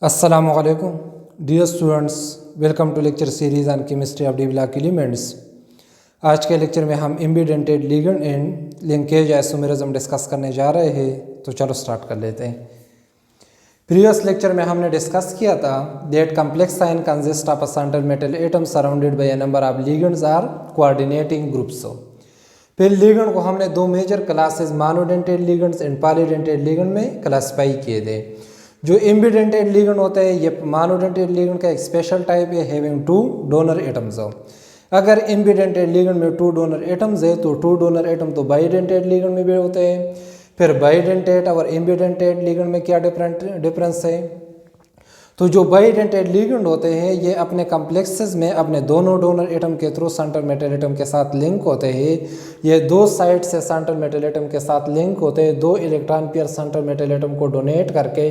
Assalamualaikum, dear students, welcome to lecture series on chemistry of D block elements. आज के lecture में हम ambidentate ligand and linkage isomerism discuss करने जा रहे हैं। तो चलो स्टार्ट कर लेते हैं। प्रीवियस लेक्चर में हमने डिस्कस किया था that complex sign consist of a central metal atom surrounded by a number of ligands are coordinating groups. फिर लिगेंड को हमने दो major classes monodentate ligands and polydentate ligand में क्लासिफाई किए थे। जो इम्बिडेंटेड लिगेंड होते हैं ये मोनोडेंटेड लिगेंड का एक स्पेशल टाइप है हैविंग टू डोनर एटम्स। अगर इम्बिडेंटेड लिगेंड में टू डोनर एटम्स है तो टू डोनर एटम तो बाइडेंटेड लिगेंड में भी होते हैं। फिर बाइडेंटेड और इम्बिडेंटेड लिगेंड में क्या डिफरेंस है? तो जो बाइडेंटेड लिगेंड होते हैं ये अपने कम्प्लेक्सेस में अपने दोनों डोनर एटम के थ्रू सेंट्रल मेटल एटम के साथ लिंक होते हैं। ये दो साइड से सेंट्रल मेटल एटम के साथ लिंक होते हैं। दो electron pair central metal atom को डोनेट करके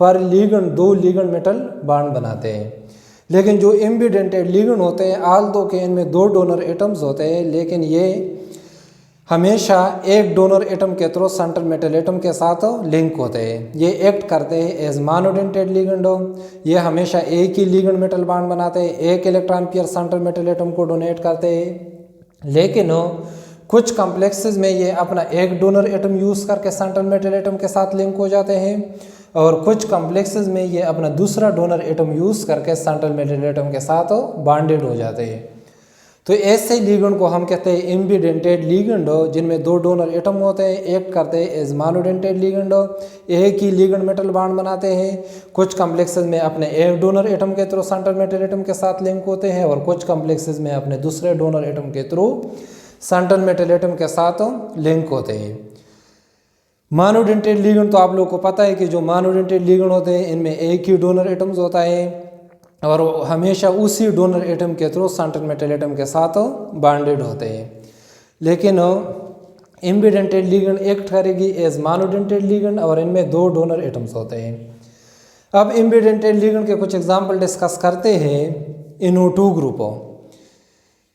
पर लिगेंड दो लिगेंड मेटल बॉन्ड बनाते हैं। लेकिन जो इम्बिडेंटेड लिगेंड होते हैं आल दो के इनमें दो डोनर एटम्स होते हैं, लेकिन ये हमेशा एक डोनर एटम के थ्रू सेंट्रल मेटल एटम के साथ लिंक होते हैं। ये एक्ट करते हैं एज मोनोडेंटेड लिगेंड। ये हमेशा एक ही लिगेंड मेटल बॉन्ड बनाते हैं, एक electron pair central metal atom को डोनेट करते हैं। लेकिन कुछ कॉम्प्लेक्सेस में ये अपना एक डोनर एटम यूज़ करके सेंट्रल मेटल एटम के साथ लिंक हो जाते हैं और कुछ कॉम्प्लेक्सेस में ये अपना दूसरा डोनर एटम यूज़ करके सेंट्रल मेटल एटम के साथ बॉन्डेड हो जाते हैं। तो ऐसे लिगेंड को हम कहते हैं इम्बिडेंटेड लिगेंड, जिनमें दो डोनर एटम होते हैं, एक्ट करते हैं एज मोनोडेंटेड लिगेंड, एक ही लिगेंड मेटल बॉन्ड बनाते हैं। कुछ कॉम्प्लेक्सेस में अपने एक डोनर एटम के थ्रू सेंट्रल मेटल एटम के साथ लिंक होते हैं और कुछ कॉम्प्लेक्सेस में अपने दूसरे डोनर एटम के थ्रू सेंट्रल मेटल एटम के साथ लिंक होते हैं। मोनोडेंटेड लिगेंड तो आप लोगों को पता है कि जो मोनोडेंटेड लिगेंड होते हैं इनमें एक ही डोनर एटम्स होता है और हमेशा उसी डोनर एटम के थ्रू सेंट्रल मेटल एटम के साथ बॉन्डेड होते हैं। लेकिन इम्बिडेंटेड लिगेंड एक्ट करेगी एज मोनोडेंटेड लिगेंड और इनमें दो डोनर एटम्स होते हैं। अब इम्बिडेंटेड लिगेंड के कुछ एग्जांपल डिस्कस करते हैं। NO2 group.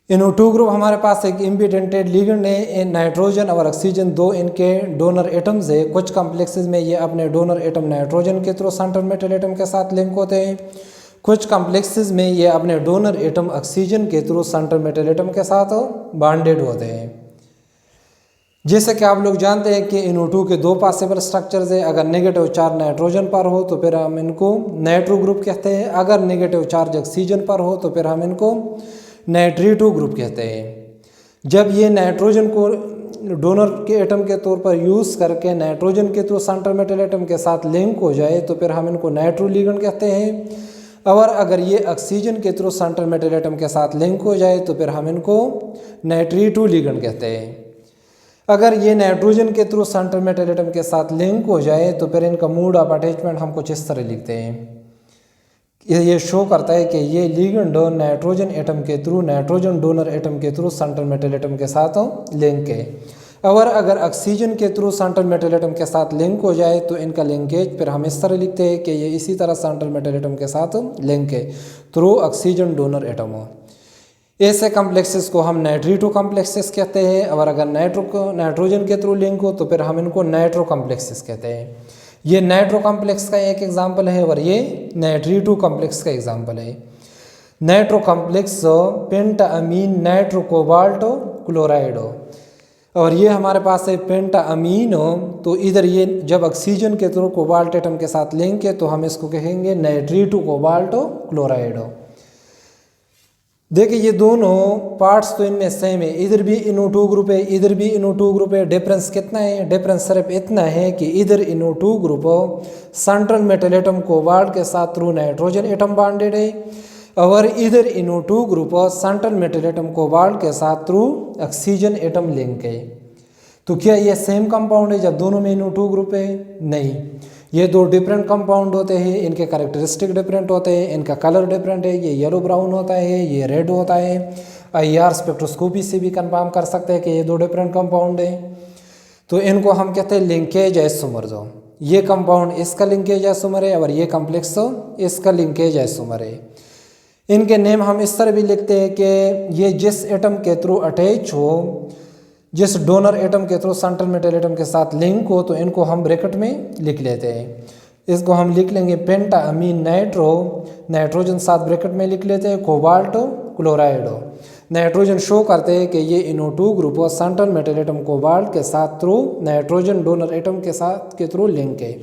NO2 ग्रुप हमारे पास एक इम्बिडेंटेड लिगेंड है। नाइट्रोजन और ऑक्सीजन दो इनके डोनर एटम्स है। कुछ कॉम्प्लेक्सेस में ये अपने डोनर एटम नाइट्रोजन के थ्रू सेंट्रल मेटल एटम के साथ लिंक होते हैं। कुछ कॉम्प्लेक्सेस में ये अपने डोनर एटम ऑक्सीजन के थ्रू सेंट्रल मेटल एटम के साथ बॉन्डेड होते हैं। जैसे कि आप लोग जानते हैं कि NO2 के दो पॉसिबल स्ट्रक्चर्स है। अगर नेगेटिव चार्ज नाइट्रोजन पर हो तो फिर हम इनको नाइट्रो ग्रुप कहते हैं। अगर नेगेटिव चार्ज ऑक्सीजन पर हो तो फिर हम इनको नाइट्री2 ग्रुप कहते हैं। जब ये नाइट्रोजन को डोनर के एटम के तौर पर यूज़ करके नाइट्रोजन के थ्रू सेंट्रल मेटल एटम के साथ लिंक हो जाए तो फिर हम इनको नाइट्रो लिगेंड कहते हैं। और अगर ये ऑक्सीजन के थ्रू सेंट्रल मेटल एटम के साथ लिंक हो जाए तो फिर हम इनको नाइट्री2 लिगेंड कहते हैं। अगर ये नाइट्रोजन के थ्रू सेंट्रल मेटल एटम के साथ लिंक हो जाए तो फिर इनका मोड ऑफ अटैचमेंट हम कुछ इस तरह लिखते हैं। ये शो करता है कि ये लिगेंड नाइट्रोजन एटम के थ्रू नाइट्रोजन डोनर एटम के थ्रू सेंट्रल मेटल एटम के साथ लिंक है। और अगर ऑक्सीजन के थ्रू सेंट्रल मेटल एटम के साथ लिंक हो जाए तो इनका लिंकेज फिर हम इस तरह लिखते हैं कि ये इसी तरह सेंट्रल मेटल एटम के साथ लिंक है थ्रू ऑक्सीजन डोनर एटम हो। ऐसे कॉम्प्लेक्सेस को हम नाइट्री2 कॉम्प्लेक्सेस कहते हैं। और अगर नाइट्रोजन के थ्रू लिंक हो तो फिर हम इनको नाइट्रो कॉम्प्लेक्सेस कहते हैं। ये नाइट्रो कॉम्प्लेक्स का एक एग्जाम्पल है और ये नाइट्री2 कॉम्प्लेक्स का एग्जाम्पल है। Nitro complex pentaammine nitro cobalt chloride और ये हमारे पास है पेंटाअमीन। तो इधर ये जब ऑक्सीजन के थ्रू कोबाल्ट एटम के साथ लिंक है तो हम इसको कहेंगे नाइट्री2 कोबाल्ट क्लोराइड। देखिए ये दोनों पार्ट्स तो इनमें सेम है। इधर भी NO2 ग्रुप है, इधर भी NO2 ग्रुप है। डिफरेंस कितना है? डिफरेंस सिर्फ इतना है कि इधर NO2 group central metal atom cobalt के साथ थ्रू नाइट्रोजन एटम बॉन्डेड है और इधर NO2 group central metal atom cobalt के साथ थ्रू ऑक्सीजन एटम लिंक है। तो क्या ये सेम कंपाउंड है जब दोनों में NO2 ग्रुप है? नहीं, ये दो डिफरेंट कंपाउंड होते हैं। इनके कैरेक्टरिस्टिक डिफरेंट होते हैं, इनका कलर डिफरेंट है। ये येलो ब्राउन होता है, ये रेड होता है। IR स्पेक्ट्रोस्कोपी से भी कंफर्म कर सकते हैं कि ये दो डिफरेंट कंपाउंड है। तो इनको हम कहते हैं लिंकेज आइसोमर। ये कंपाउंड इसका लिंकेज आइसोमर है और ये कॉम्प्लेक्स इसका लिंकेज आइसोमर है। इनके नेम हम इस तरह भी लिखते हैं कि ये जिस एटम के थ्रू अटैच हो, जिस डोनर एटम के थ्रू सेंट्रल मेटल एटम के साथ लिंक हो, तो इनको हम ब्रैकेट में लिख लेते हैं। इसको हम लिख लेंगे पेंटा अमीन नाइट्रो, नाइट्रोजन साथ ब्रैकेट में लिख लेते हैं कोबाल्ट क्लोराइड। नाइट्रोजन शो करते हैं कि ये NO2 ग्रुप और सेंट्रल मेटल एटम कोबाल्ट के साथ थ्रू नाइट्रोजन डोनर एटम के साथ के थ्रू लिंक है।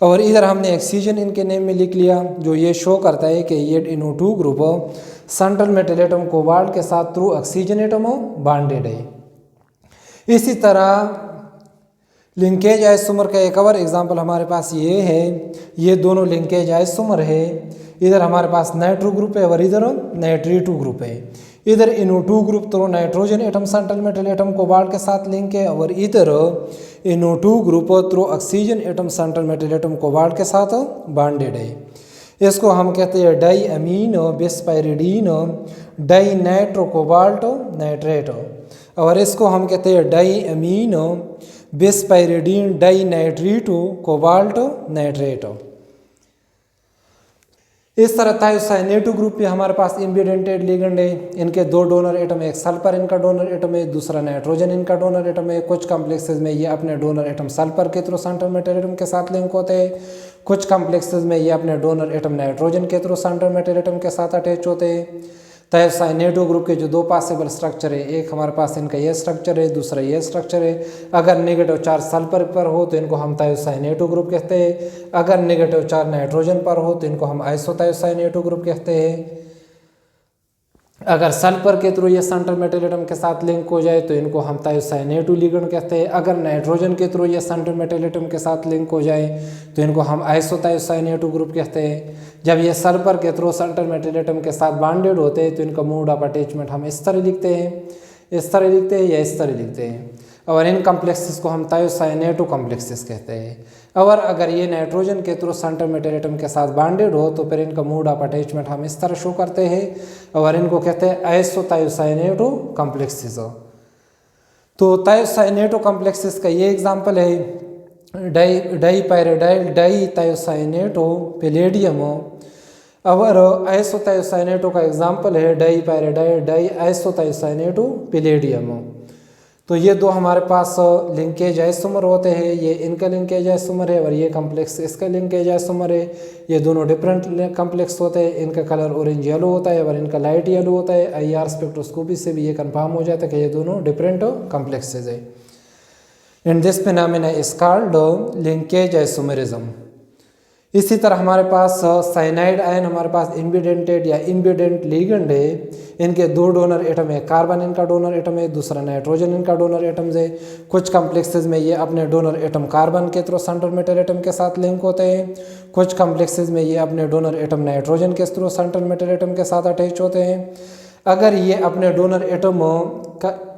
और इधर हमने ऑक्सीजन इनके नेम में लिख लिया, जो ये शो करता है कि ये NO2 group central metal atom cobalt के साथ थ्रू ऑक्सीजन एटम बॉन्डेड है। इसी तरह लिंकेज आइसोमर का एक और एग्जांपल हमारे पास ये है, ये दोनों लिंकेज आइसोमर है। इधर हमारे पास नाइट्रो ग्रुप है और इधर नाइट्री2 ग्रुप है। इधर NO2 ग्रुप तो nitrogen atom central metal atom cobalt के साथ लिंक है और इधर NO2 ग्रुप तो oxygen atom central metal atom cobalt के साथ बॉन्डेड है। इसको हम कहते हैं डाई अमीन बिस्पाइरिडीन डाई नाइट्रो कोबाल्ट नाइट्रेट, और इसको हम कहते हैं डाई अमीन बिस्पाइरिडीन डाई नाइट्री2 कोबाल्ट नाइट्रेट। इस तरह थायोसाइनेटो ग्रुप पे हमारे पास इम्बिडेंटेड लिगेंड है। इनके दो डोनर एटम है, एक सल्फर इनका डोनर एटम है, दूसरा नाइट्रोजन इनका डोनर एटम है। कुछ कॉम्प्लेक्सेस में ये अपने डोनर एटम सल्फर के थ्रू सेंट्रल मेटल एटम के साथ लिंक होते हैं। कुछ कॉम्प्लेक्सेस में ये अपने डोनर एटम नाइट्रोजन के थ्रू सेंट्रल मेटल एटम के साथ अटैच होते हैं। थायोसाइनेटो ग्रुप के जो दो पॉसिबल स्ट्रक्चर है, एक हमारे पास इनका ये स्ट्रक्चर है, दूसरा ये स्ट्रक्चर है। अगर नेगेटिव चार्ज सल्फर पर हो तो इनको हम थायोसाइनेटो ग्रुप कहते हैं। अगर नेगेटिव चार्ज नाइट्रोजन पर हो तो इनको हम आइसोथायोसाइनेटो ग्रुप कहते हैं। अगर सल्फर के थ्रू ये सेंट्रल मेटल एटम के साथ लिंक हो जाए तो इनको हम थायोसाइनेटो लिगेंड कहते हैं। अगर नाइट्रोजन के थ्रू ये सेंट्रल मेटल एटम के साथ लिंक हो जाए तो इनको हम आइसोथायोसाइनेटो ग्रुप कहते हैं। जब ये सल्फर के थ्रू सेंट्रल मेटल एटम के साथ बॉन्डेड होते हैं तो इनका मोड ऑफ अटैचमेंट हम इस तरह लिखते हैं, इस तरह लिखते हैं या इस तरह लिखते हैं। और इन कॉम्प्लेक्सेस को हम थायोसाइनेटो कॉम्प्लेक्सेस कहते हैं। और अगर ये नाइट्रोजन के थ्रू सेंट्रल मेटल एटम के साथ बॉन्डेड हो तो फिर इनका मोड ऑफ अटैचमेंट हम इस तरह शो करते हैं और इनको कहते हैं आइसोथायोसाइनेटो कॉम्प्लेक्सेस। तो थायोसाइनेटो कॉम्प्लेक्सेस का ये एग्जांपल है डाई पायरिडाइल डाई थायोसाइनेटो पैलेडियम। और आइसोथायोसाइनेटो का एग्जांपल है डाई पायरिडाइल डाई आइसोथायोसाइनेटो पैलेडियम। तो ये दो हमारे पास लिंकेज आइसोमर होते हैं, ये इनका लिंकेज आइसोमर है और ये कॉम्प्लेक्स इसका लिंकेज आइसोमर है। ये दोनों डिफरेंट कॉम्प्लेक्स होते हैं, इनका कलर ऑरेंज येलो होता है और इनका लाइट येलो होता है। IR स्पेक्ट्रोस्कोपी से भी ये कंफर्म हो जाता है कि ये दोनों डिफरेंट कॉम्प्लेक्सेज है। And this phenomena is called linkage isomerism. इसी तरह हमारे पास साइनाइड आयन हमारे पास इम्बिडेंटेड या इम्बिडेंट लिगेंड है। इनके दो डोनर एटम है, कार्बन इनका डोनर एटम है, दूसरा नाइट्रोजन इनका डोनर एटम है। कुछ कॉम्प्लेक्सेस में ये अपने डोनर एटम कार्बन के थ्रू सेंट्रल मेटल एटम के साथ लिंक होते हैं। कुछ कॉम्प्लेक्सेस में ये अपने डोनर एटम नाइट्रोजन के थ्रू सेंट्रल मेटल एटम के साथ अटैच होते हैं। अगर ये अपने डोनर एटम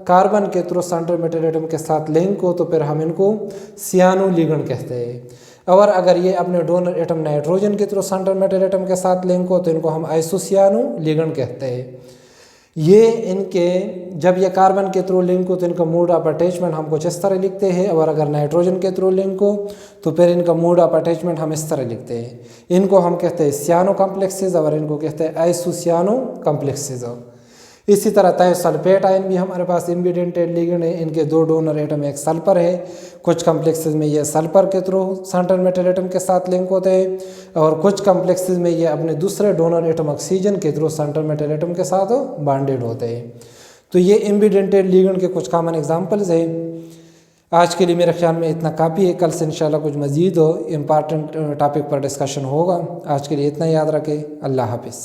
कार्बन के थ्रू सेंट्रल मेटल एटम के साथ लिंक हो तो फिर हम इनको सियानो लिगेंड कहते हैं। और अगर ये अपने डोनर एटम नाइट्रोजन के थ्रू सेंट्रल मेटल एटम के साथ लिंक हो तो इनको हम आइसोसियानो लिगेंड कहते हैं। ये इनके जब ये कार्बन के थ्रू लिंक हो तो इनका मोड ऑफ अटैचमेंट हम कुछ इस तरह लिखते हैं, और अगर नाइट्रोजन के थ्रू लिंक हो तो फिर इनका मोड ऑफ अटैचमेंट हम इस तरह लिखते हैं। इनको हम कहते हैं सियानो कॉम्प्लेक्सेस और इनको कहते हैं आइसोसियानो कॉम्प्लेक्सेस। इसी तरह थायोसल्फेट आयन भी हमारे पास इम्बिडेंटेड लिगेंड है। इनके दो डोनर एटम एक सल्फर है। कुछ कॉम्प्लेक्सेस में ये सल्फर के थ्रू सेंट्रल मेटल एटम के साथ लिंक होते हैं और कुछ कॉम्प्लेक्सेस में ये अपने दूसरे डोनर एटम ऑक्सीजन के थ्रू सेंट्रल मेटल एटम के साथ बॉन्डेड होते हैं। तो ये इम्बिडेंटेड लिगेंड के कुछ कॉमन एग्जांपल्स हैं। आज के लिए मेरे ख्याल में इतना काफ़ी है। कल से इंशाल्लाह कुछ मज़ीद इंपॉर्टेंट टॉपिक पर डिस्कशन होगा। आज के लिए इतना याद रखें। अल्लाह हाफिज़।